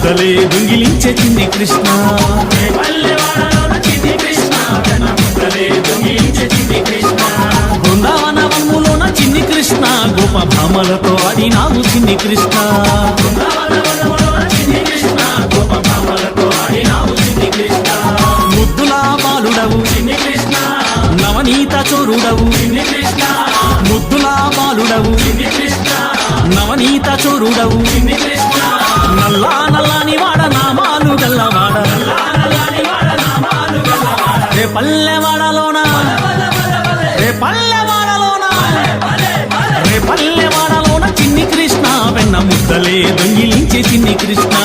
ముద్దలే దొంగిలించే చిన్ని కృష్ణ. పల్లెవాడలోన చిన్ని కృష్ణ, వెన్న ముద్దలే దొంగిలించే చిన్ని కృష్ణ. బృందావన వనములోన చిన్ని కృష్ణ, గోప భామలతో ఆడినావు చిన్ని కృష్ణ. బృందావన వనములోన చిన్ని కృష్ణ, గోప భామలతో ఆడినావు చిన్ని కృష్ణ. ముద్దులా బాలుడవు చిన్ని కృష్ణ, నవనీత చోరుడవు చిన్ని కృష్ణ. ముద్దులా బాలుడవు చిన్ని కృష్ణ, నవనీత చోరుడవు చిన్ని కృష్ణ. నల్లా నల్లాని వాడ నామాలు గల్లవాడ, రే పల్లెవాడలోన, రే పల్లెవాడలోన, రే పల్లెవాడలోన చిన్ని కృష్ణ, వెన్న ముద్దలే దొంగిలించే చిన్ని కృష్ణ.